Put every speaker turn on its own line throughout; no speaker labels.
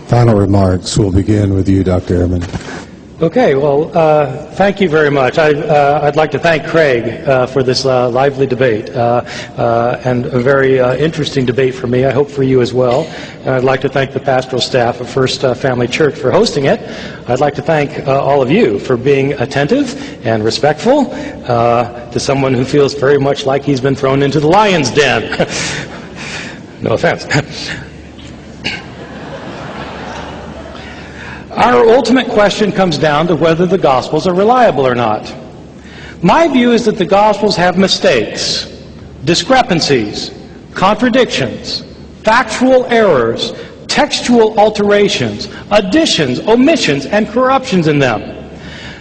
Final remarks. We'll begin with you, Dr. Ehrman.
Okay, well, thank you very much. I'd like to thank Craig for this lively debate, and a very interesting debate for me, I hope for you as well. And I'd like to thank the pastoral staff of First Family Church for hosting it. I'd like to thank all of you for being attentive and respectful to someone who feels very much like he's been thrown into the lion's den. No offense. Our ultimate question comes down to whether the Gospels are reliable or not. My view is that the Gospels have mistakes, discrepancies, contradictions, factual errors, textual alterations, additions, omissions, and corruptions in them.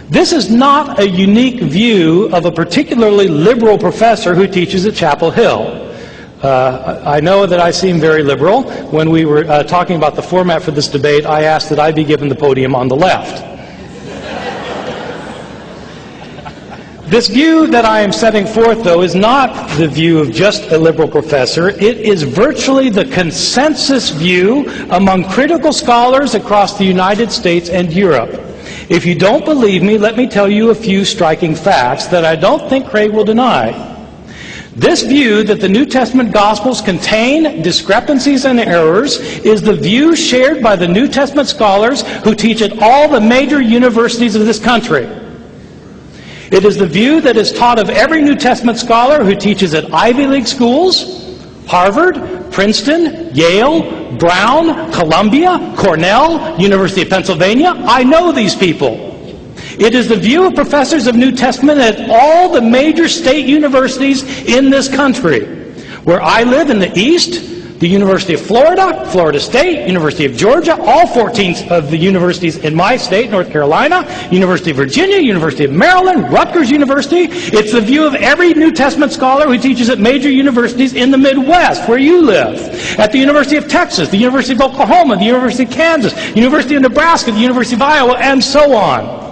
This is not a unique view of a particularly liberal professor who teaches at Chapel Hill. I know that I seem very liberal. When we were talking about the format for this debate, I asked that I be given the podium on the left. This view that I am setting forth, though, is not the view of just a liberal professor. It is virtually the consensus view among critical scholars across the United States and Europe. If you don't believe me, let me tell you a few striking facts that I don't think Craig will deny. This view that the New Testament Gospels contain discrepancies and errors is the view shared by the New Testament scholars who teach at all the major universities of this country. It is the view that is taught of every New Testament scholar who teaches at Ivy League schools, Harvard, Princeton, Yale, Brown, Columbia, Cornell, University of Pennsylvania. I know these people. It is the view of professors of New Testament at all the major state universities in this country. Where I live in the East, the University of Florida, Florida State, University of Georgia, all 14 of the universities in my state, North Carolina, University of Virginia, University of Maryland, Rutgers University. It's the view of every New Testament scholar who teaches at major universities in the Midwest, where you live. At the University of Texas, the University of Oklahoma, the University of Kansas, University of Nebraska, the University of Iowa, and so on.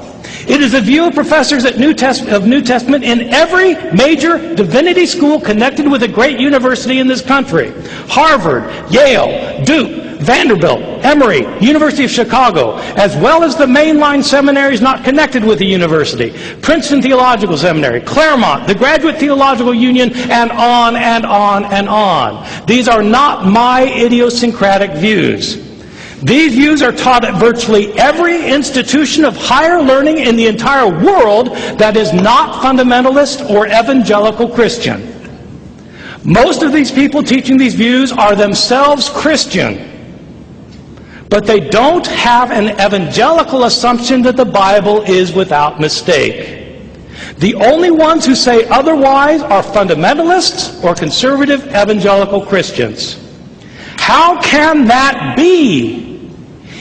It is the view of professors at New Testament in every major divinity school connected with a great university in this country. Harvard, Yale, Duke, Vanderbilt, Emory, University of Chicago, as well as the mainline seminaries not connected with the university. Princeton Theological Seminary, Claremont, the Graduate Theological Union, and on and on and on. These are not my idiosyncratic views. These views are taught at virtually every institution of higher learning in the entire world that is not fundamentalist or evangelical Christian. Most of these people teaching these views are themselves Christian, but they don't have an evangelical assumption that the Bible is without mistake. The only ones who say otherwise are fundamentalists or conservative evangelical Christians. How can that be?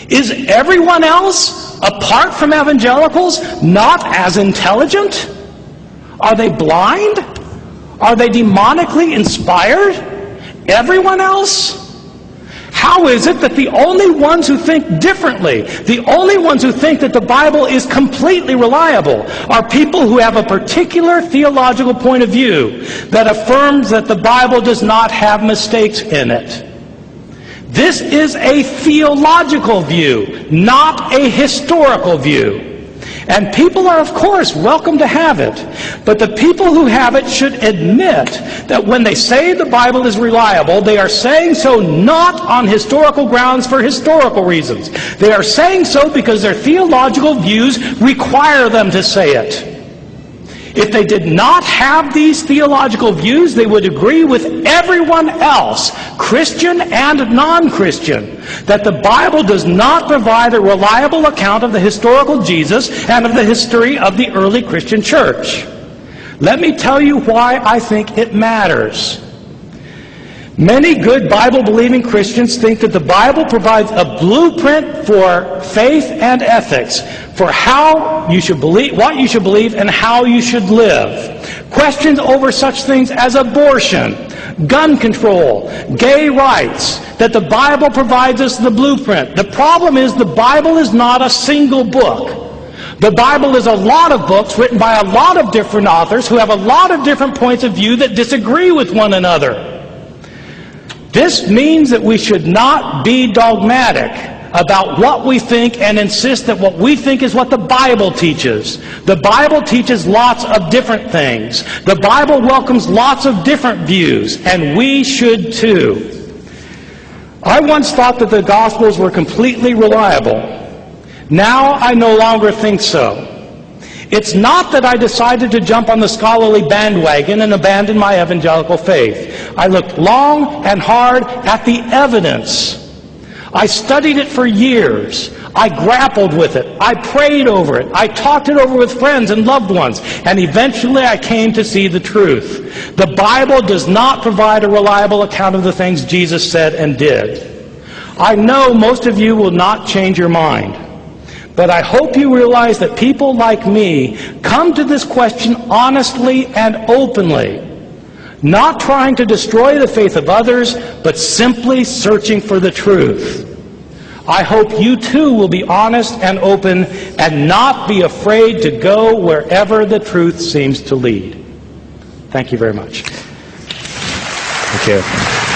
Is everyone else, apart from evangelicals, not as intelligent? Are they blind? Are they demonically inspired? Everyone else? How is it that the only ones who think differently, the only ones who think that the Bible is completely reliable, are people who have a particular theological point of view that affirms that the Bible does not have mistakes in it? This is a theological view, not a historical view. And people are, of course, welcome to have it. But the people who have it should admit that when they say the Bible is reliable, they are saying so not on historical grounds for historical reasons. They are saying so because their theological views require them to say it. If they did not have these theological views, they would agree with everyone else, Christian and non-Christian, that the Bible does not provide a reliable account of the historical Jesus and of the history of the early Christian church. Let me tell you why I think it matters. Many good Bible-believing Christians think that the Bible provides a blueprint for faith and ethics, for how you should believe, what you should believe, and how you should live. Questions over such things as abortion, gun control, gay rights, that the Bible provides us the blueprint. The problem is the Bible is not a single book. The Bible is a lot of books written by a lot of different authors who have a lot of different points of view that disagree with one another. This means that we should not be dogmatic about what we think and insist that what we think is what the Bible teaches. The Bible teaches lots of different things. The Bible welcomes lots of different views, and we should too. I once thought that the Gospels were completely reliable. Now I no longer think so. It's not that I decided to jump on the scholarly bandwagon and abandon my evangelical faith. I looked long and hard at the evidence. I studied it for years. I grappled with it. I prayed over it. I talked it over with friends and loved ones. And eventually I came to see the truth. The Bible does not provide a reliable account of the things Jesus said and did. I know most of you will not change your mind. But I hope you realize that people like me come to this question honestly and openly, not trying to destroy the faith of others, but simply searching for the truth. I hope you too will be honest and open and not be afraid to go wherever the truth seems to lead. Thank you very much.
Thank you.